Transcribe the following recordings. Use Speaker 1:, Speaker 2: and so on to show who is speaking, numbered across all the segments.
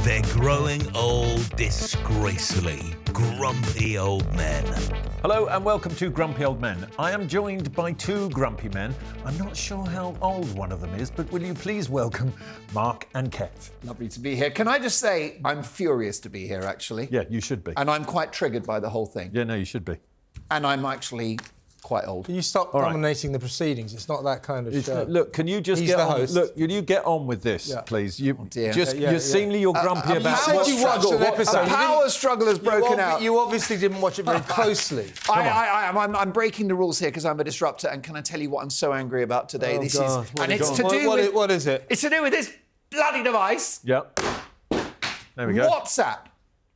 Speaker 1: They're growing old disgracefully. Grumpy old men.
Speaker 2: Hello and welcome to Grumpy Old Men. I am joined by two grumpy men. I'm not sure how old one of them is, but will you please welcome Mark and Kev?
Speaker 3: Lovely to be here. Can I just say I'm furious to be here, actually.
Speaker 2: Yeah, you should be.
Speaker 3: And I'm quite triggered by the whole thing.
Speaker 2: Yeah, no, you should be.
Speaker 3: And I'm actually quite old.
Speaker 4: Can you stop dominating the proceedings? It's not that kind of show.
Speaker 2: Look, can you just
Speaker 4: He's
Speaker 2: get
Speaker 4: the
Speaker 2: on?
Speaker 4: host.
Speaker 2: Look, can you get on with this, please? You
Speaker 3: dear.
Speaker 2: seemingly you're grumpy about
Speaker 4: said
Speaker 2: what
Speaker 4: you watched an episode.
Speaker 3: A power struggle has broken out.
Speaker 4: You obviously didn't watch it very closely.
Speaker 3: I'm breaking the rules here because I'm a disruptor. And can I tell you what I'm so angry about today? What
Speaker 4: is it?
Speaker 3: It's to do with this bloody device.
Speaker 2: Yep. There we go.
Speaker 3: WhatsApp.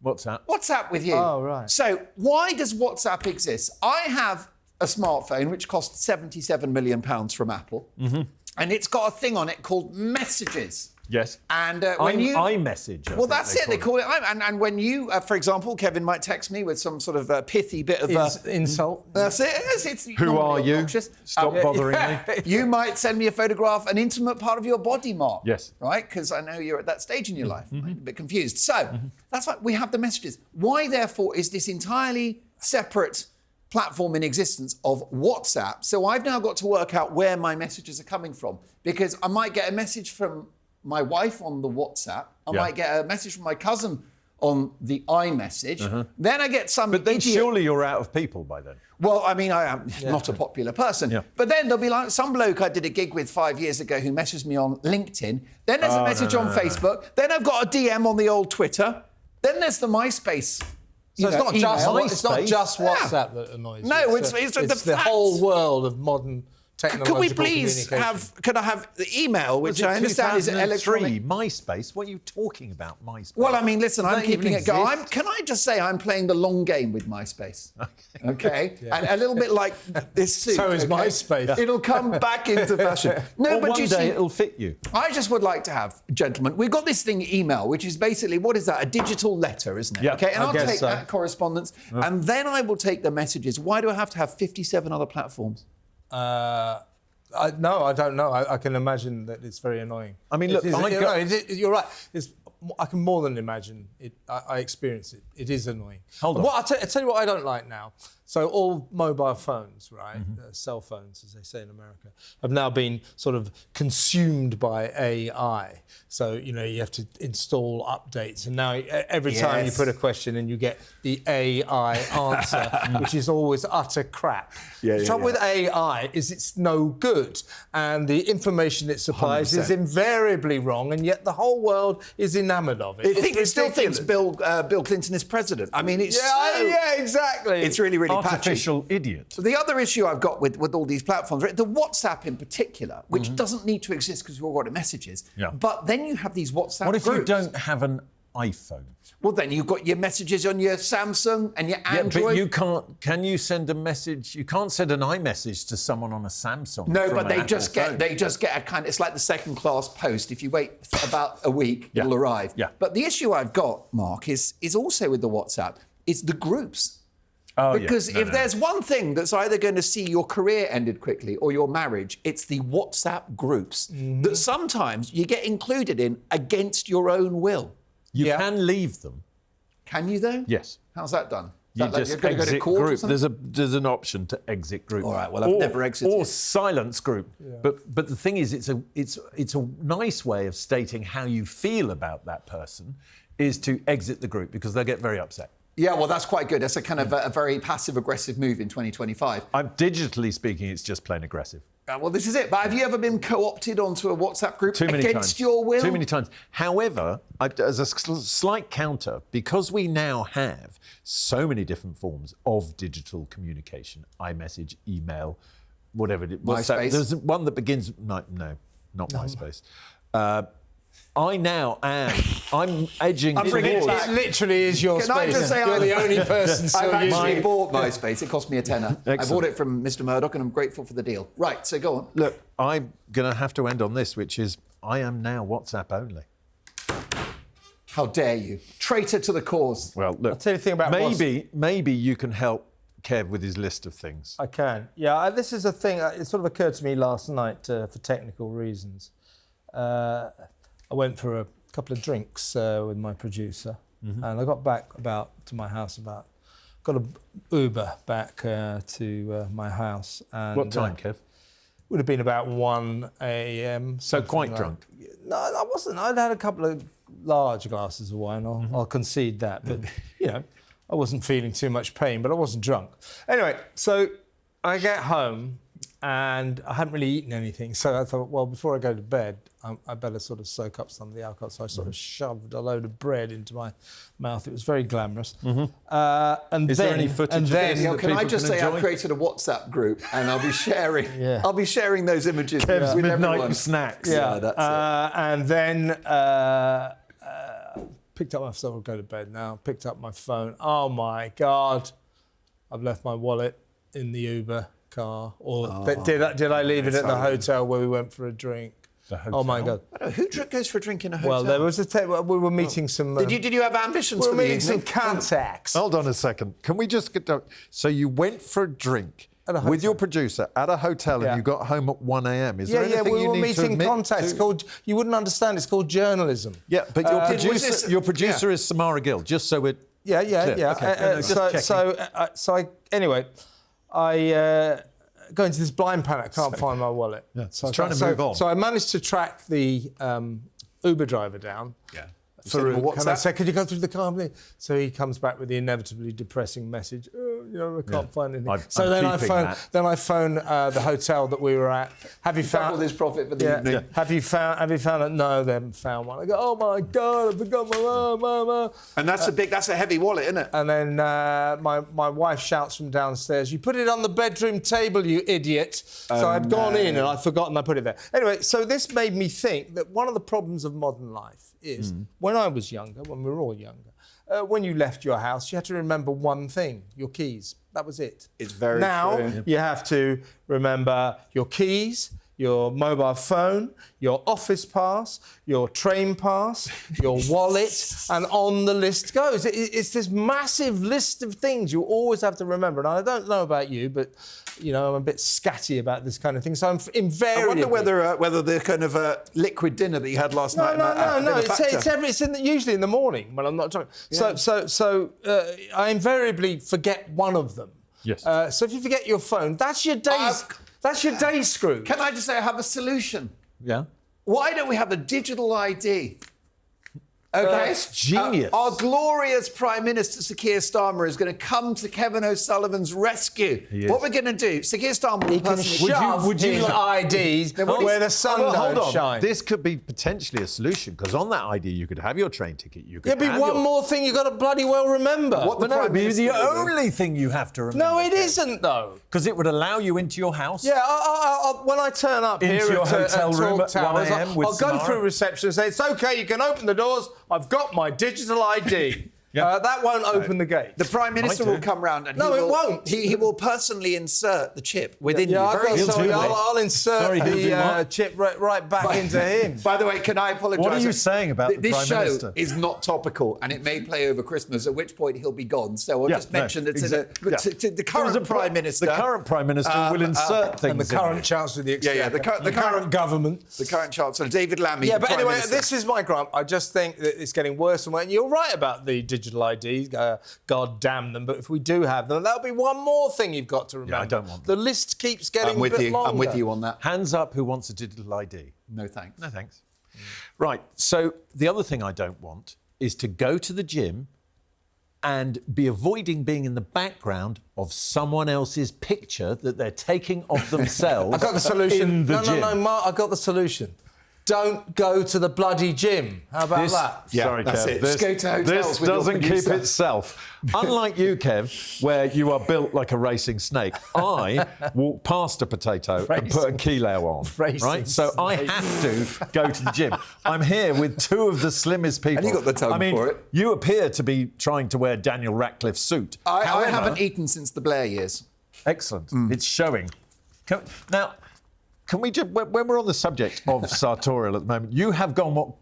Speaker 3: WhatsApp with you.
Speaker 4: Oh, right.
Speaker 3: So why does WhatsApp exist? I have a smartphone which cost £77 million from Apple, and it's got a thing on it called Messages.
Speaker 2: Yes.
Speaker 3: And when you
Speaker 2: iMessage.
Speaker 3: Well, that's it. They call it. And when you, for example, Kevin might text me with some sort of pithy bit of
Speaker 4: insult.
Speaker 3: That's it. It's
Speaker 2: Who are you?
Speaker 3: obnoxious.
Speaker 2: Stop bothering me.
Speaker 3: You might send me a photograph, an intimate part of your body, Mark.
Speaker 2: Yes.
Speaker 3: Right? Because I know you're at that stage in your life. Right? A bit confused. So that's why we have the Messages. Why, therefore, is this entirely separate platform in existence of WhatsApp? So I've now got to work out where my messages are coming from, because I might get a message from my wife on the WhatsApp. I might get a message from my cousin on the iMessage. Then I get some
Speaker 2: But then
Speaker 3: idiot.
Speaker 2: surely you're out of people by then.
Speaker 3: Well, I mean, I am not a popular person. Yeah. But then there'll be like some bloke I did a gig with 5 years ago who messaged me on LinkedIn. Then there's a message on Facebook. Then I've got a DM on the old Twitter. Then there's the MySpace.
Speaker 4: So it's not just
Speaker 2: email.
Speaker 4: WhatsApp that annoys you.
Speaker 3: No, it's
Speaker 4: the whole world of modern technological
Speaker 3: Could we please could I have the email, which I understand is electronic?
Speaker 2: MySpace? What are you talking about, MySpace?
Speaker 3: Well, I mean, listen, I'm keeping it going.
Speaker 2: exist?
Speaker 3: Can I just say I'm playing the long game with MySpace? Okay? And a little bit like this suit.
Speaker 4: So is MySpace.
Speaker 3: It'll come back into fashion. No,
Speaker 2: Well,
Speaker 3: but
Speaker 2: one
Speaker 3: you
Speaker 2: day
Speaker 3: see,
Speaker 2: it'll fit you.
Speaker 3: I just would like to have, gentlemen, we've got this thing, email, which is basically, what is that? A digital letter, isn't it?
Speaker 2: Yeah,
Speaker 3: okay, and
Speaker 2: I
Speaker 3: I'll
Speaker 2: guess
Speaker 3: take
Speaker 2: so.
Speaker 3: that correspondence, and then I will take the messages. Why do I have to have 57 other platforms?
Speaker 4: No, I don't know. I can imagine that it's very annoying.
Speaker 2: I mean, look,
Speaker 4: you're right. I can more than imagine it. I experience it. It is annoying.
Speaker 2: Hold on.
Speaker 4: I'll tell you what I don't like now. So all mobile phones, right, cell phones, as they say in America, have now been sort of consumed by AI. So, you know, you have to install updates. And now every time you put a question in, you get the AI answer, which is always utter crap. The trouble with AI is it's no good. And the information it supplies
Speaker 3: 100%.
Speaker 4: is invariably wrong, and yet the whole world is enamoured of it.
Speaker 3: It still thinks Bill Clinton is president. I mean, it's
Speaker 4: exactly.
Speaker 3: It's really
Speaker 2: Artificial idiot.
Speaker 3: So the other issue I've got with all these platforms, right, the WhatsApp in particular, which doesn't need to exist because we've all got messages. Yeah. But then you have these WhatsApp
Speaker 2: What if
Speaker 3: groups.
Speaker 2: you don't have an iPhone?
Speaker 3: Well, then you've got your messages on your Samsung and your Android.
Speaker 2: Yeah, but you can't. Can you send a message? You can't send an iMessage to someone on a Samsung.
Speaker 3: No,
Speaker 2: from
Speaker 3: but
Speaker 2: an
Speaker 3: they
Speaker 2: Apple
Speaker 3: just
Speaker 2: phone.
Speaker 3: get a kind. It's like the second-class post. If you wait about a week, it'll arrive.
Speaker 2: Yeah.
Speaker 3: But the issue I've got, Mark, is also with the WhatsApp. It's the groups.
Speaker 2: Oh,
Speaker 3: because if there's one thing that's either going to see your career ended quickly or your marriage, it's the WhatsApp groups that sometimes you get included in against your own will.
Speaker 2: You can leave them.
Speaker 3: Can you, though?
Speaker 2: Yes.
Speaker 3: How's that done?
Speaker 2: You
Speaker 3: Is that
Speaker 2: just
Speaker 3: you're going to go to
Speaker 2: exit
Speaker 3: court or
Speaker 2: group.
Speaker 3: something?
Speaker 2: There's an option to exit group.
Speaker 3: All right. Well, I've never exited.
Speaker 2: Or silence group. Yeah. But the thing is, it's a nice way of stating how you feel about that person is to exit the group, because they'll get very upset.
Speaker 3: Yeah, well, that's quite good. That's a kind of a very passive-aggressive move in 2025.
Speaker 2: I'm digitally speaking, it's just plain aggressive.
Speaker 3: Well, this is it. But have you ever been co-opted onto a WhatsApp group
Speaker 2: Too many
Speaker 3: against
Speaker 2: times.
Speaker 3: your will?
Speaker 2: Too many times. However, as a slight counter, because we now have so many different forms of digital communication, iMessage, email, whatever it is.
Speaker 3: MySpace.
Speaker 2: There's one that begins... No, not MySpace. I now am. I'm edging
Speaker 3: I'm bringing it
Speaker 2: towards.
Speaker 3: back.
Speaker 4: It literally is your
Speaker 3: Can
Speaker 4: space.
Speaker 3: I just say
Speaker 4: You're the only person still
Speaker 3: I've
Speaker 4: using
Speaker 3: actually
Speaker 4: it.
Speaker 3: bought MySpace. It cost me a tenner. I
Speaker 2: Excellent.
Speaker 3: bought it from Mr. Murdoch, and I'm grateful for the deal. Right, so go on.
Speaker 2: Look, I'm going to have to end on this, which is I am now WhatsApp only.
Speaker 3: How dare you? Traitor to the cause.
Speaker 2: Well, look,
Speaker 4: I'll tell you the thing about
Speaker 2: maybe you can help Kev with his list of things.
Speaker 4: I can. Yeah, this is a thing. It sort of occurred to me last night for technical reasons. I went for couple of drinks with my producer, and I got back to my house got an Uber back to my house. And,
Speaker 2: What time, Kev?
Speaker 4: Would have been about 1 a.m.
Speaker 2: So quite
Speaker 4: like.
Speaker 2: drunk?
Speaker 4: No, I wasn't. I'd had a couple of large glasses of wine. I'll concede that. But, I wasn't feeling too much pain, but I wasn't drunk. Anyway, so I get home and I hadn't really eaten anything. So I thought, well, before I go to bed, I better sort of soak up some of the alcohol. So I sort of shoved a load of bread into my mouth. It was very glamorous. And
Speaker 2: Is there any footage of this?
Speaker 3: Neil, can I just say
Speaker 2: enjoy?
Speaker 3: I've created a WhatsApp group and I'll be sharing.
Speaker 4: I'll
Speaker 3: be sharing those images
Speaker 2: Kev's
Speaker 3: with
Speaker 2: midnight
Speaker 3: everyone.
Speaker 2: snacks.
Speaker 3: Yeah, that's it.
Speaker 4: And then picked up myself. I'll go to bed now. Picked up my phone. Oh my God! I've left my wallet in the Uber car. Did I leave it at the hotel where we went for a drink?
Speaker 2: The hotel?
Speaker 4: Oh my God!
Speaker 3: Who goes for a drink in a hotel?
Speaker 4: Well, there was we were meeting some.
Speaker 3: Did you have ambitions
Speaker 4: we
Speaker 3: for
Speaker 4: were
Speaker 3: the
Speaker 4: meeting some
Speaker 3: evening?
Speaker 4: contacts.
Speaker 2: Hold on a second. Can we just get down? So you went for a drink
Speaker 4: At a hotel.
Speaker 2: with your producer at a hotel and you got home at 1 a.m. Is there anything
Speaker 4: we
Speaker 2: you
Speaker 4: were
Speaker 2: need to
Speaker 4: meeting
Speaker 2: admit
Speaker 4: contacts.
Speaker 2: to?
Speaker 4: You wouldn't understand. It's called journalism.
Speaker 2: Yeah, but your
Speaker 3: was
Speaker 2: producer
Speaker 3: this-
Speaker 2: is Samara Gill, just so it...
Speaker 4: Yeah.
Speaker 2: Okay.
Speaker 4: Anyway, I go into this blind panic. Can't find my wallet.
Speaker 2: Yeah,
Speaker 4: So
Speaker 2: it's trying to move on.
Speaker 4: So I managed to track the Uber driver down.
Speaker 3: Yeah.
Speaker 4: Farouk,
Speaker 3: What's
Speaker 4: and I
Speaker 3: that?
Speaker 4: said, could you go through the car, please? So he comes back with the inevitably depressing message. I can't find anything. Then I phone the hotel that we were at. Have you found
Speaker 3: Double this profit for the evening.
Speaker 4: Yeah. Have you found it? No, they haven't found one. I go, oh my God, I forgot my.
Speaker 3: And that's a heavy wallet, isn't it?
Speaker 4: And then my wife shouts from downstairs, you put it on the bedroom table, you idiot. So I'd gone in and I'd forgotten I put it there. Anyway, so this made me think that one of the problems of modern life is when I was younger, when we were all younger, when you left your house, you had to remember one thing, your keys. That was it.
Speaker 3: It's very
Speaker 4: now,
Speaker 3: true.
Speaker 4: you have to remember your keys, your mobile phone, your office pass, your train pass, your wallet, and on the list goes. It's this massive list of things you always have to remember. And I don't know about you, but I'm a bit scatty about this kind of thing. So I'm invariably...
Speaker 3: I wonder whether the kind of liquid dinner that you had last night...
Speaker 4: No. It's usually in the morning when I'm not talking. Yeah. So I invariably forget one of them.
Speaker 2: Yes.
Speaker 4: So if you forget your phone, that's your day's... That's your day screwed.
Speaker 3: Can I just say I have a solution?
Speaker 2: Yeah.
Speaker 3: Why don't we have a digital ID? Okay,
Speaker 2: That's genius.
Speaker 3: Our glorious Prime Minister, Sir Keir Starmer, is going to come to Kevin O'Sullivan's rescue. What we're going to do, Sir Keir Starmer will personally...
Speaker 4: Would you like IDs where the sun don't shine?
Speaker 2: This could be potentially a solution, because on that ID you could have your train ticket. You could
Speaker 4: There'd be one more thing you've got to bloody well remember.
Speaker 3: What the
Speaker 2: Well, no,
Speaker 3: Prime
Speaker 2: it'd be
Speaker 3: Minister
Speaker 2: the
Speaker 3: will do.
Speaker 2: only thing you have to remember.
Speaker 4: No, it isn't, though.
Speaker 2: Because it would allow you into your house.
Speaker 4: Yeah, when I turn up
Speaker 2: Into
Speaker 4: here
Speaker 2: your
Speaker 4: at
Speaker 2: hotel room
Speaker 4: Talk
Speaker 2: at 1
Speaker 4: Towers,
Speaker 2: a.m. with
Speaker 4: I'll go
Speaker 2: Samara.
Speaker 4: through reception and say, it's OK, you can open the doors. I've got my digital ID. That won't open the gate.
Speaker 3: The Prime Minister will come round and
Speaker 4: No, it won't.
Speaker 3: He will personally insert the chip within
Speaker 4: Yeah,
Speaker 3: you.
Speaker 4: I'll insert
Speaker 2: Sorry, he'll do
Speaker 4: the
Speaker 2: what?
Speaker 4: chip right back into him.
Speaker 3: By the way, can I apologise?
Speaker 2: What are you saying about the
Speaker 3: this
Speaker 2: Prime
Speaker 3: show
Speaker 2: Minister?
Speaker 3: is not topical, and it may play over Christmas, at which point he'll be gone. So I'll just mention that to the current Prime Minister.
Speaker 2: The current Prime Minister will insert things.
Speaker 4: And the current Chancellor of the Exchequer.
Speaker 3: the current
Speaker 4: government.
Speaker 3: The current Chancellor, David Lammy.
Speaker 4: Yeah,
Speaker 3: the
Speaker 4: but
Speaker 3: Prime
Speaker 4: anyway,
Speaker 3: Minister.
Speaker 4: this is my grump. I just think that it's getting worse and worse. And you're right about the digital IDs. God damn them. But if we do have them, that'll be one more thing you've got to remember.
Speaker 2: I don't want them.
Speaker 4: The list keeps getting
Speaker 3: I'm with
Speaker 4: a bit
Speaker 3: you.
Speaker 4: longer.
Speaker 3: I'm with you on that.
Speaker 2: Hands up who wants a digital ID.
Speaker 3: No thanks.
Speaker 2: No thanks. Right, so the other thing I don't want is to go to the gym and be avoiding being in the background of someone else's picture that they're taking of themselves.
Speaker 4: I got the solution.
Speaker 2: In the gym.
Speaker 4: No, Mark, I got the solution. Don't go to the bloody gym. How about that?
Speaker 3: Yeah,
Speaker 2: Sorry,
Speaker 3: that's
Speaker 2: Kev.
Speaker 3: it. Just go to hotels
Speaker 2: This
Speaker 3: with your
Speaker 2: doesn't keep
Speaker 3: producer.
Speaker 2: itself. Unlike you, Kev, where you are built like a racing snake, I walk past a potato and put a kilo on. Right? So I have to go to the gym. I'm here with two of the slimmest people.
Speaker 3: And you got the tone for it.
Speaker 2: You appear to be trying to wear Daniel Radcliffe's suit.
Speaker 3: I
Speaker 2: However-
Speaker 3: haven't eaten since the Blair years.
Speaker 2: Excellent. It's showing. Now, can we just, when we're on the subject of sartorial at the moment, you have gone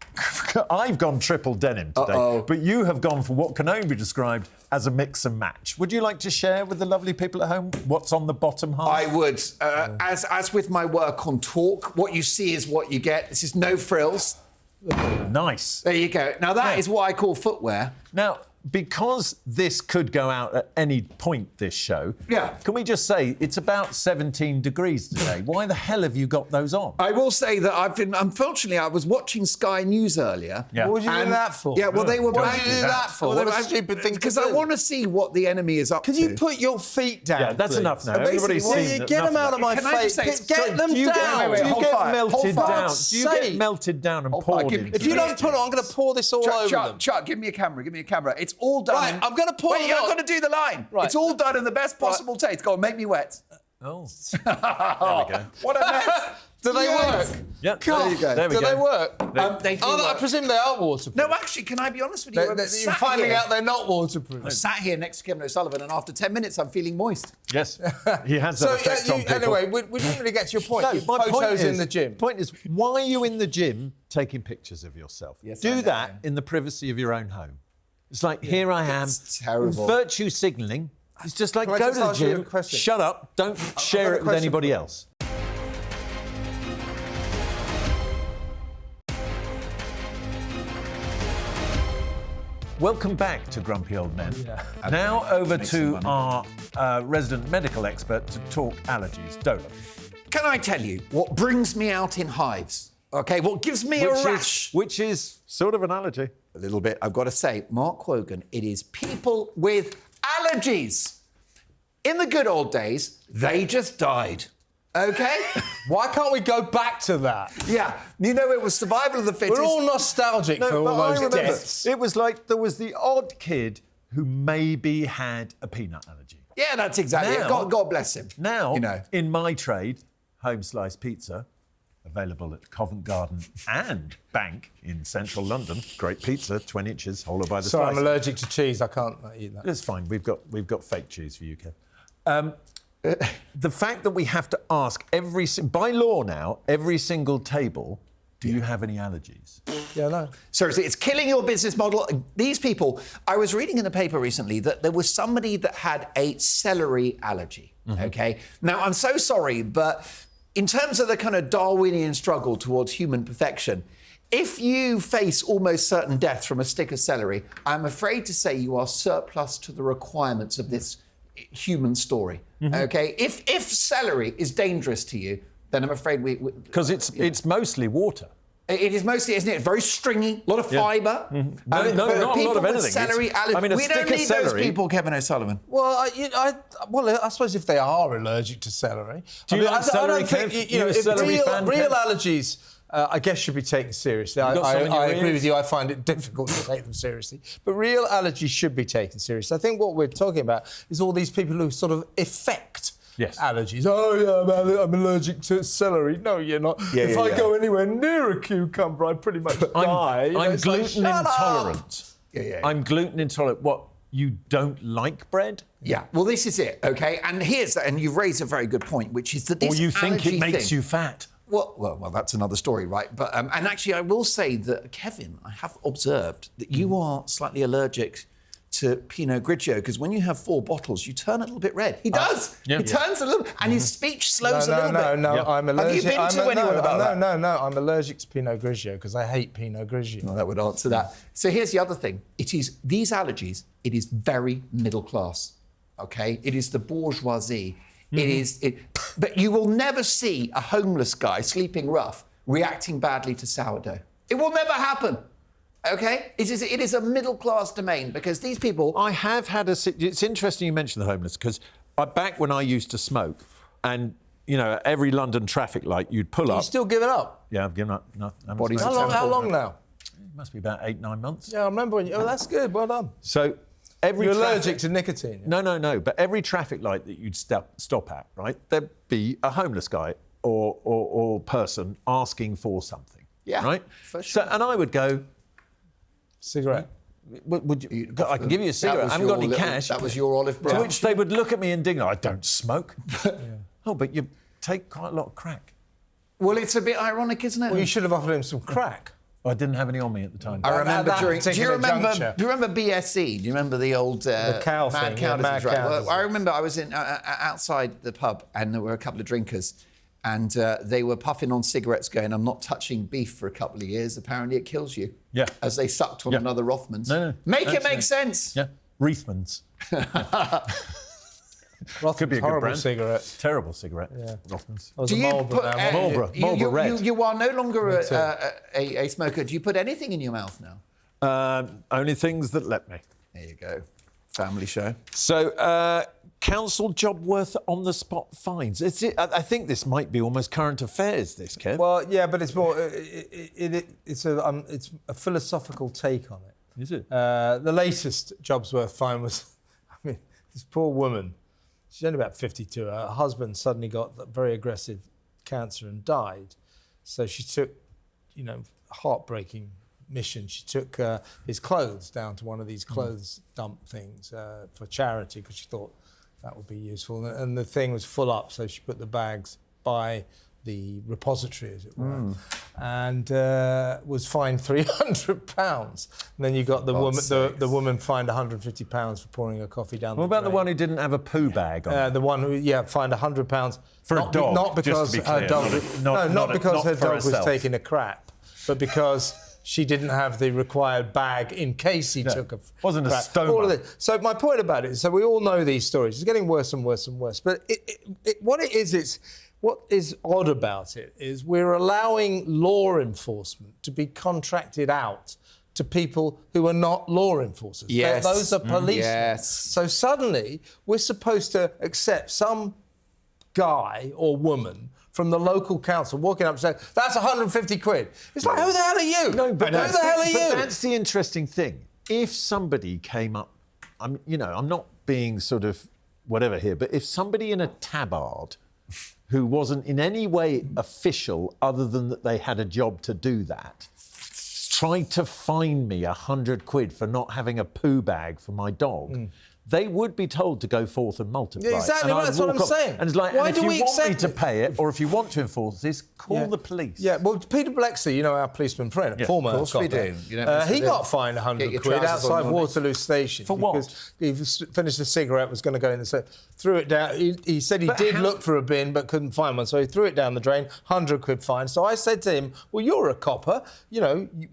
Speaker 2: I've gone triple denim today, but you have gone for what can only be described as a mix and match. Would you like to share with the lovely people at home what's on the bottom half?
Speaker 3: I would. As with my work on Talk, what you see is what you get. This is no frills.
Speaker 2: Nice.
Speaker 3: There you go. Now that is what I call footwear.
Speaker 2: Now, because this could go out at any point, this show, can we just say it's about 17 degrees today? Why the hell have you got those on?
Speaker 3: I will say that unfortunately, I was watching Sky News earlier.
Speaker 2: Yeah.
Speaker 4: What would you do that for?
Speaker 3: Yeah, well, they were...
Speaker 4: What did you do that for? What a stupid thing to do.
Speaker 3: Because I want to see what the enemy is up to.
Speaker 4: Can you put your feet down,
Speaker 2: Yeah, that's
Speaker 4: please?
Speaker 2: enough now. Everybody's seen
Speaker 4: Get them out of my
Speaker 3: Can I
Speaker 4: face.
Speaker 3: just say-
Speaker 4: Get them
Speaker 3: do you
Speaker 4: down.
Speaker 3: get-
Speaker 2: Do you
Speaker 3: Hold
Speaker 2: get
Speaker 3: fire.
Speaker 2: melted
Speaker 3: Hold
Speaker 2: down?
Speaker 3: fire.
Speaker 2: Do you get melted down and poured in?
Speaker 4: If you don't put it on, I'm going to pour this all over them.
Speaker 3: Chuck, give me a camera. Give me a camera. It's all done.
Speaker 4: Right, I'm going to pour
Speaker 3: Wait,
Speaker 4: it
Speaker 3: you're
Speaker 4: on.
Speaker 3: going to do the line.
Speaker 4: Right.
Speaker 3: It's all done in the best possible taste. Go on, make me wet.
Speaker 2: Oh, there we go.
Speaker 3: What a mess.
Speaker 4: Do they
Speaker 3: Yes.
Speaker 4: work?
Speaker 2: Yeah,
Speaker 3: God.
Speaker 2: there you go. There we
Speaker 4: Do
Speaker 2: go.
Speaker 4: they work?
Speaker 3: They do
Speaker 4: I
Speaker 3: work.
Speaker 4: presume they are waterproof.
Speaker 3: No, actually, can I be honest with you?
Speaker 4: You're finding out they're not
Speaker 3: I
Speaker 4: waterproof.
Speaker 3: sat here next to Kevin O'Sullivan, and after 10 minutes, I'm feeling moist.
Speaker 2: Yes, he has that effect on people.
Speaker 4: Anyway, we didn't really get to your point.
Speaker 2: No,
Speaker 4: Your
Speaker 2: my point
Speaker 4: photos
Speaker 2: is,
Speaker 4: in the gym.
Speaker 2: Point is, why are you in the gym taking pictures of yourself?
Speaker 3: Yes, I
Speaker 2: Do
Speaker 3: know,
Speaker 2: that
Speaker 3: yeah.
Speaker 2: in the privacy of your own home. It's like, here I am.
Speaker 3: It's terrible.
Speaker 2: Virtue signalling. It's just like,
Speaker 4: Can I
Speaker 2: go
Speaker 4: just
Speaker 2: to the
Speaker 4: ask you a
Speaker 2: gym,
Speaker 4: question?
Speaker 2: shut up, don't share
Speaker 4: got a
Speaker 2: it with
Speaker 4: question
Speaker 2: anybody
Speaker 4: for you.
Speaker 2: else. Welcome back to Grumpy Old Men. Now over to our resident medical expert to talk allergies, Dolan.
Speaker 3: Can I tell you what brings me out in hives? Okay, what gives me a rash?
Speaker 2: Which is sort of an allergy.
Speaker 3: A little bit, I've got to say, Mark Wogan, it is people with allergies. In the good old days, they just died. Okay?
Speaker 4: Why can't we go back to that?
Speaker 3: Yeah, you know, it was survival of the fittest.
Speaker 4: We're all nostalgic for
Speaker 2: but
Speaker 4: all
Speaker 2: I
Speaker 4: those
Speaker 2: remember
Speaker 4: deaths.
Speaker 2: it was like there was the odd kid who maybe had a peanut allergy.
Speaker 3: Yeah, that's exactly it.
Speaker 2: Now-
Speaker 3: God bless him.
Speaker 2: Now,
Speaker 3: you know.
Speaker 2: in my trade, home slice pizza, available at Covent Garden and Bank in central London. Great pizza, 20 inches, whole by the
Speaker 4: Sorry,
Speaker 2: slice.
Speaker 4: I'm allergic to cheese. I can't eat that.
Speaker 2: It's fine. We've got fake cheese for you, Kev. The fact that we have to ask by law now, every single table, do you have any allergies?
Speaker 4: Yeah, no.
Speaker 3: Seriously, it's killing your business model. These people, I was reading in the paper recently that there was somebody that had a celery allergy. Okay. Now, I'm so sorry, but in terms of the kind of Darwinian struggle towards human perfection, if you face almost certain death from a stick of celery, I'm afraid to say you are surplus to the requirements of this human story. Okay. If celery is dangerous to you, then I'm afraid
Speaker 2: Because it's mostly water.
Speaker 3: It is mostly, isn't it? Very stringy, a lot of fibre.
Speaker 2: No, not a lot of anything.
Speaker 3: Celery allergy.
Speaker 2: I mean, a
Speaker 3: we
Speaker 2: stick
Speaker 3: don't
Speaker 2: of
Speaker 3: need
Speaker 2: celery.
Speaker 3: those people, Kevin O'Sullivan.
Speaker 4: Well, I suppose if they are allergic to celery,
Speaker 2: Do you like celery,
Speaker 4: I don't think
Speaker 2: Kev?
Speaker 4: you know,
Speaker 2: You a
Speaker 4: if
Speaker 2: celery fan,
Speaker 4: real
Speaker 2: Kev?
Speaker 4: allergies. I guess should be taken seriously.
Speaker 2: got some in your
Speaker 4: I agree
Speaker 2: ears?
Speaker 4: with you. I find it difficult to take them seriously. But real allergies should be taken seriously. I think what we're talking about is all these people who sort of affect allergies. Oh, yeah, I'm allergic to celery. No, you're not. If I go anywhere near a cucumber, I pretty much die.
Speaker 2: I'm gluten intolerant.
Speaker 3: Yeah.
Speaker 2: I'm gluten intolerant. What? You don't like bread?
Speaker 3: Yeah. Well, this is it. Okay. And and you've raised a very good point, which is that this
Speaker 2: Or you think it
Speaker 3: allergy
Speaker 2: makes
Speaker 3: thing-
Speaker 2: you fat?
Speaker 3: Well, that's another story, right? But and actually, I will say that Kevin, I have observed that you are slightly allergic to Pinot Grigio because when you have 4 bottles, you turn a little bit red. He does. He turns a little, and his speech slows a little bit.
Speaker 4: No, I'm allergic.
Speaker 3: Have you been to anyone about that?
Speaker 4: No, I'm allergic to Pinot Grigio because I hate Pinot Grigio.
Speaker 3: Well, that would answer that. So here's the other thing. It is these allergies. It is very middle class. Okay, it is the bourgeoisie. But you will never see a homeless guy sleeping rough reacting badly to sourdough. It will never happen. Okay, it is a middle class domain because these people.
Speaker 2: I have had it's interesting you mentioned the homeless because back when I used to smoke, and at every London traffic light you'd pull up.
Speaker 4: You still giving up?
Speaker 2: Yeah, I've given up. No, I haven't
Speaker 3: Bodies
Speaker 2: smoked.
Speaker 4: How long now?
Speaker 2: It must be about 8-9 months.
Speaker 4: Yeah, I remember when you. Oh, that's good. Well done.
Speaker 2: So every
Speaker 4: You're
Speaker 2: traffic-
Speaker 4: allergic to nicotine. Yeah?
Speaker 2: No. But every traffic light that you'd stop at, right, there'd be a homeless guy or person asking for something.
Speaker 3: Yeah,
Speaker 2: Right.
Speaker 3: for sure.
Speaker 2: So, and I would go.
Speaker 4: Cigarette.
Speaker 2: Would you? I can give you a cigarette. I haven't got any cash.
Speaker 3: That was your olive
Speaker 2: To
Speaker 3: branch.
Speaker 2: which they would look at me indignant. I don't smoke. Oh, but you take quite a lot of crack.
Speaker 3: Well, it's a bit ironic, isn't it?
Speaker 4: Well, you should have offered him some crack.
Speaker 2: I didn't have any on me at the time.
Speaker 3: I remember
Speaker 4: that
Speaker 3: during. Do you
Speaker 4: particular
Speaker 3: remember?
Speaker 4: juncture.
Speaker 3: Do you remember BSE? Do you remember the old
Speaker 4: cow
Speaker 3: mad
Speaker 4: thing,
Speaker 3: cow
Speaker 4: yeah, mad
Speaker 3: disease, right?
Speaker 4: cow
Speaker 3: Well,
Speaker 4: disease.
Speaker 3: I remember I was in outside the pub and there were a couple of drinkers, And they were puffing on cigarettes going, I'm not touching beef for a couple of years. Apparently it kills you.
Speaker 2: Yeah.
Speaker 3: As they sucked on another Rothmans.
Speaker 2: No.
Speaker 3: Make it make sense.
Speaker 2: Yeah. Reithmans. Could be a good
Speaker 4: horrible
Speaker 2: brand.
Speaker 4: cigarette.
Speaker 2: Terrible cigarette.
Speaker 4: Yeah.
Speaker 2: Rothmans.
Speaker 4: I was a Marlboro now.
Speaker 2: Marlboro Red.
Speaker 3: You are no longer a smoker. Do you put anything in your mouth now?
Speaker 2: Only things that let me.
Speaker 3: There you go. Family show.
Speaker 2: So, council job worth on-the-spot fines. I think this might be almost current affairs, this, Kev.
Speaker 4: Well, yeah, but it's more. It's a philosophical take on it.
Speaker 2: Is it?
Speaker 4: The latest jobs worth fine was, I mean, this poor woman. She's only about 52. Her husband suddenly got very aggressive cancer and died. So she took, heartbreaking mission. She took his clothes down to one of these clothes dump things for charity because she thought that would be useful. And the thing was full up, so she put the bags by the repository, as it were, and was fined £300. And then you got the woman fined £150 for pouring her coffee down the drain.
Speaker 2: What about the one who didn't have a poo bag on?
Speaker 4: The one who, fined £100
Speaker 2: for a dog.
Speaker 4: Not because her dog, not because her dog was taking a crap, but because she didn't have the required bag in case he took a
Speaker 2: wasn't a
Speaker 4: crap.
Speaker 2: stoma.
Speaker 4: All of this. So my point about it is, so we all know these stories. It's getting worse and worse and worse. But what is odd about it is we're allowing law enforcement to be contracted out to people who are not law enforcers.
Speaker 3: Yes.
Speaker 4: Those are policemen.
Speaker 3: Yes.
Speaker 4: So suddenly we're supposed to accept some guy or woman from the local council walking up and saying, that's 150 quid. It's like, who the hell are you?
Speaker 2: No, but
Speaker 4: who the hell are you?
Speaker 2: But that's the interesting thing. If somebody came up, I'm not being sort of whatever here, but if somebody in a tabard who wasn't in any way official other than that they had a job to do that, tried to fine me 100 quid for not having a poo bag for my dog, they would be told to go forth and multiply.
Speaker 4: Yeah, exactly,
Speaker 2: and
Speaker 4: that's what I'm saying.
Speaker 2: And it's like,
Speaker 4: Why
Speaker 2: and
Speaker 4: do
Speaker 2: if
Speaker 4: we
Speaker 2: you want me
Speaker 4: accept
Speaker 2: to
Speaker 4: it?
Speaker 2: pay it, or if you want to enforce this, call the police.
Speaker 4: Yeah, well, Peter Blexley, our policeman friend, former
Speaker 3: of course we
Speaker 4: copper,
Speaker 3: do.
Speaker 4: he got fined
Speaker 3: Get
Speaker 4: 100
Speaker 3: your
Speaker 4: quid
Speaker 3: trousers on,
Speaker 4: outside
Speaker 3: Ronnie.
Speaker 4: Waterloo Station.
Speaker 2: For what?
Speaker 4: Because he finished a cigarette, was going to go in the safe, threw it down. He said he did look for a bin but couldn't find one, so he threw it down the drain, 100 quid fine. So I said to him, well, you're a copper.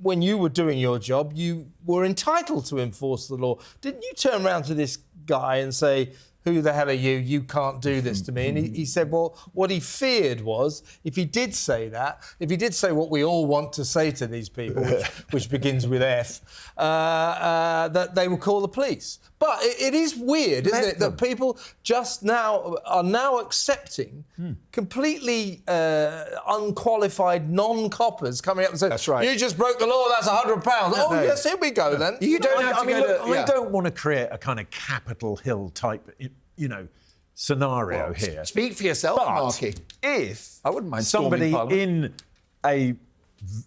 Speaker 4: When you were doing your job, you were entitled to enforce the law. Didn't you turn around to this guy and say, who the hell are you? You can't do this to me. And he said, well, what he feared was if he did say that, if he did say what we all want to say to these people, which begins with F, that they would call the police. But it is weird, isn't it, that people just now are accepting completely unqualified non-coppers coming up and saying,
Speaker 3: That's right.
Speaker 4: You just broke the law, that's £100. Oh, yes, here we go then.
Speaker 3: You don't have to go to...
Speaker 2: I don't want to create a kind of Capitol Hill type, scenario here.
Speaker 3: Speak for yourself,
Speaker 2: But
Speaker 3: Marky.
Speaker 2: if
Speaker 3: I wouldn't mind
Speaker 2: somebody
Speaker 3: storming
Speaker 2: in a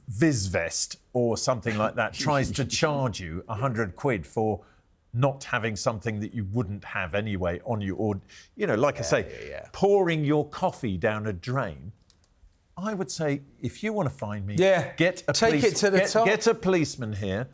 Speaker 2: viz vest or something like that tries to charge you 100 quid for not having something that you wouldn't have anyway on you, or I say, pouring your coffee down a drain, I would say, if you want to find me, get a get a policeman here.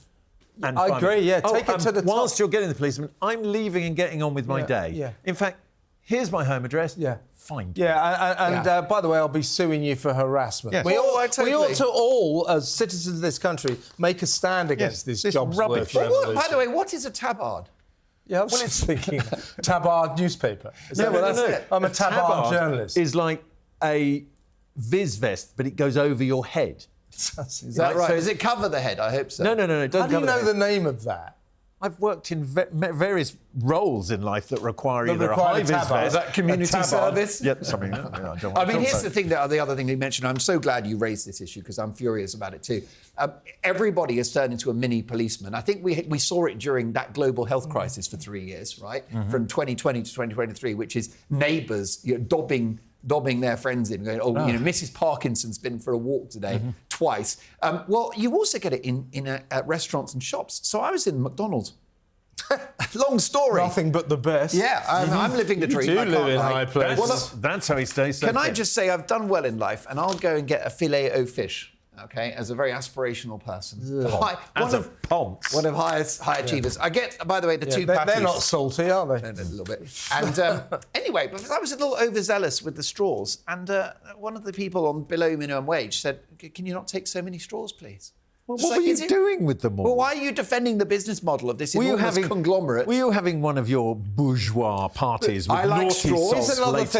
Speaker 2: And
Speaker 4: I agree,
Speaker 2: me.
Speaker 4: take it to the top.
Speaker 2: Whilst you're getting the policeman, I'm leaving and getting on with my day.
Speaker 4: Yeah.
Speaker 2: In fact, here's my home address.
Speaker 4: Yeah.
Speaker 2: Find
Speaker 4: and by the way, I'll be suing you for harassment.
Speaker 2: Yes.
Speaker 4: We
Speaker 3: Oh,
Speaker 4: ought to all, as citizens of this country, make a stand against this jobs
Speaker 2: rubbish.
Speaker 4: worth revolution.
Speaker 3: By the way, what is a tabard?
Speaker 4: Yeah, I was thinking Tabard newspaper.
Speaker 2: No.
Speaker 4: I'm a Tabard journalist.
Speaker 2: Is like a viz vest, but it goes over your head.
Speaker 3: Is that right? Does it cover the head? I hope so.
Speaker 2: No. It doesn't
Speaker 4: How do you
Speaker 2: cover
Speaker 4: know
Speaker 2: the
Speaker 4: the name of that?
Speaker 2: I've worked in various roles in life that require either a
Speaker 4: require
Speaker 2: high
Speaker 4: a
Speaker 2: vis
Speaker 4: tabard.
Speaker 2: vest,
Speaker 3: Is that community
Speaker 2: a tabard.
Speaker 3: service?
Speaker 2: Yep, something. I don't want
Speaker 3: I
Speaker 2: to
Speaker 3: mean,
Speaker 2: talk
Speaker 3: here's
Speaker 2: about
Speaker 3: the thing, the other thing you mentioned. I'm so glad you raised this issue because I'm furious about it too. Everybody has turned into a mini policeman. I think we saw it during that global health crisis for 3 years, right? From 2020 to 2023, which is neighbours dobbing their friends in, going, Mrs. Parkinson's been for a walk today twice. Well, you also get it in restaurants and shops. So I was in McDonald's. Long story.
Speaker 4: Nothing but the best.
Speaker 3: Yeah, I'm living the dream.
Speaker 4: You
Speaker 3: I
Speaker 4: do
Speaker 3: can't
Speaker 4: live in
Speaker 3: lie.
Speaker 4: high places.
Speaker 3: Well,
Speaker 2: that's how he stays so
Speaker 3: can I
Speaker 2: fit.
Speaker 3: just say I've done well in life, and I'll go and get a filet o fish. okay, as a very aspirational person.
Speaker 2: As a ponce.
Speaker 3: One of high achievers. I get, by the way, the two patties.
Speaker 4: They're not salty, are they?
Speaker 3: A little bit. And anyway, because I was a little overzealous with the straws, and one of the people on below minimum wage said, "Can you not take so many straws, please?"
Speaker 2: Well, what were you doing with them all?
Speaker 3: Well, why are you defending the business model of this enormous conglomerate?
Speaker 2: Were you having one of your bourgeois parties with
Speaker 3: I like
Speaker 2: naughty
Speaker 3: straws.
Speaker 2: sauce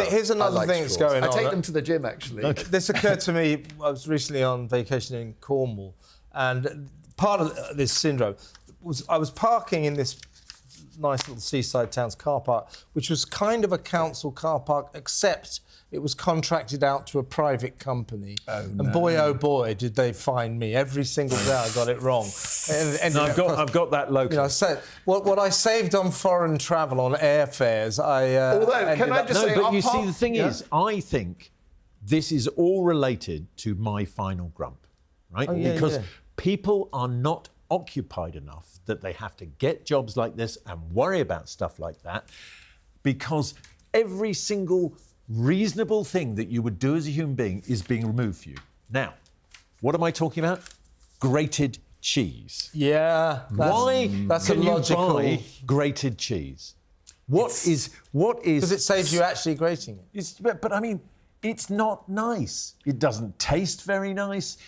Speaker 4: Here's another thing that's going on.
Speaker 3: I take them to the gym, actually.
Speaker 2: Okay.
Speaker 4: This occurred to me. I was recently on vacation in Cornwall, and part of this syndrome was I was parking in this nice little seaside town's car park, which was kind of a council car park, except it was contracted out to a private company. And boy, oh boy, did they find me. Every single day I got it wrong. And
Speaker 2: I've got that local.
Speaker 4: You know, so what I saved on foreign travel, on airfares,
Speaker 3: Although, can I just say...
Speaker 2: but you see, the thing is, I think this is all related to my final grump, right? Because people are not occupied enough that they have to get jobs like this and worry about stuff like that, because every single reasonable thing that you would do as a human being is being removed for you. Now, what am I talking about? Grated cheese.
Speaker 4: Yeah.
Speaker 2: Why
Speaker 4: that's
Speaker 2: can
Speaker 4: a logical...
Speaker 2: you buy grated cheese? What is?
Speaker 4: Because it saves you actually grating it.
Speaker 2: But I mean, it's not nice. It doesn't taste very nice.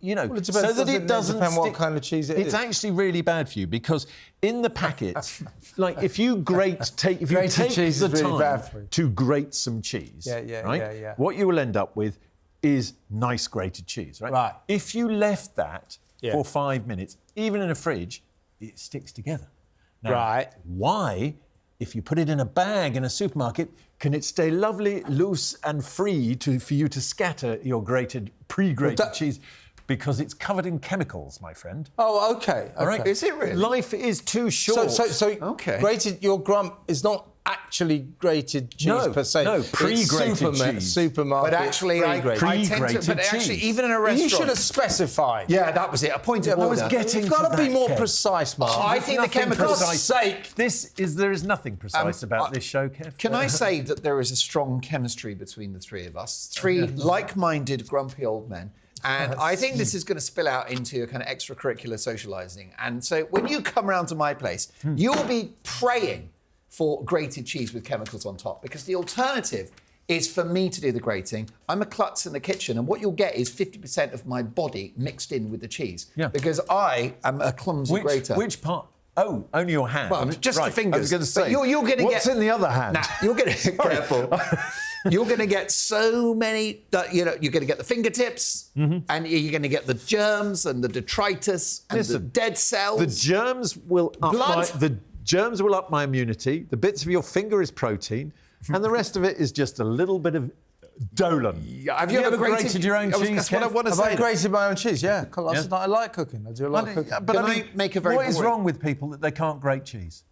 Speaker 2: You know,
Speaker 4: well, it depends,
Speaker 2: so that it doesn't
Speaker 4: depend what kind of cheese it is.
Speaker 2: It's actually really bad for you, because in the packets, like if you take
Speaker 4: cheese
Speaker 2: the
Speaker 4: is really
Speaker 2: time
Speaker 4: bad for you.
Speaker 2: to grate some cheese, right? What you will end up with is nice grated cheese, right?
Speaker 4: Right.
Speaker 2: If you left that for 5 minutes, even in a fridge, it sticks together. Now,
Speaker 4: right.
Speaker 2: Why, if you put it in a bag in a supermarket, can it stay lovely, loose and free for you to scatter your pre-grated cheese? Because it's covered in chemicals, my friend.
Speaker 4: Oh, okay.
Speaker 2: All right.
Speaker 3: Is it really?
Speaker 2: Life is too short.
Speaker 4: So your grump is not actually grated cheese per se.
Speaker 2: No, pre-grated cheese.
Speaker 4: Supermarket.
Speaker 3: But actually, I tend to... But actually, even in a restaurant...
Speaker 4: You should have specified.
Speaker 3: Yeah, that was it. A point of order.
Speaker 4: You've got to be more precise, Mark.
Speaker 3: I think the chemicals...
Speaker 2: For sake. There is nothing precise about this show, Kev.
Speaker 3: Can I say that there is a strong chemistry between the three of us? Three like-minded, grumpy old men. And I think this is going to spill out into a kind of extracurricular socialising. And so when you come round to my place, you'll be praying for grated cheese with chemicals on top, because the alternative is for me to do the grating. I'm a klutz in the kitchen, and what you'll get is 50% of my body mixed in with the cheese.
Speaker 2: Yeah.
Speaker 3: Because I am a clumsy grater.
Speaker 2: Which part? Oh, only your hand.
Speaker 3: Well, just the fingers.
Speaker 2: I was going to say,
Speaker 3: you're going to
Speaker 2: what's in the other hand?
Speaker 3: Nah, you're going to careful. You're going to get so many. You're going to get the fingertips, and you're going to get the germs and the detritus and the dead cells.
Speaker 2: The germs will up my immunity. The bits of your finger is protein, and the rest of it is just a little bit of Dolan.
Speaker 3: Have you ever grated
Speaker 2: your own cheese?
Speaker 3: That's what I want to
Speaker 4: Have
Speaker 3: say.
Speaker 4: I grated my own cheese? Yeah. I like cooking. I do a lot of cooking.
Speaker 2: But
Speaker 3: Can I make a very
Speaker 2: what is
Speaker 3: boring-
Speaker 2: wrong with people that they can't grate cheese?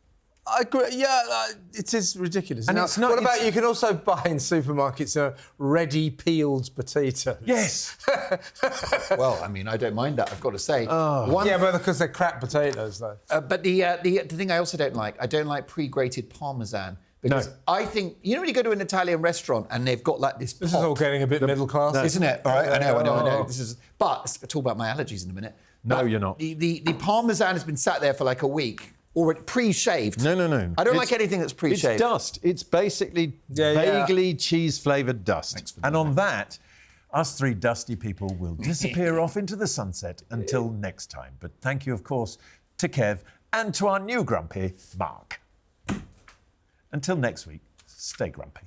Speaker 4: It is ridiculous.
Speaker 2: And it's not.
Speaker 4: What about you can also buy in supermarkets ready peeled potatoes?
Speaker 2: Yes.
Speaker 3: Well, I mean, I don't mind that, I've got to say.
Speaker 4: Yeah, but because they're crap potatoes, though.
Speaker 3: But the thing I also don't like pre-grated Parmesan. Because I think, you know when you go to an Italian restaurant and they've got like this pot,
Speaker 4: This is all getting a bit middle class.
Speaker 3: isn't it? All right, I know. But I'll talk about my allergies in a minute.
Speaker 2: No,
Speaker 3: But
Speaker 2: you're not.
Speaker 3: The Parmesan has been sat there for like a week, already pre-shaved.
Speaker 2: No.
Speaker 3: I don't like anything that's pre-shaved.
Speaker 2: It's dust. It's basically vaguely cheese-flavoured dust. And on that, us three dusty people will disappear off into the sunset until next time. But thank you, of course, to Kev and to our new grumpy, Mark. Until next week, stay grumpy.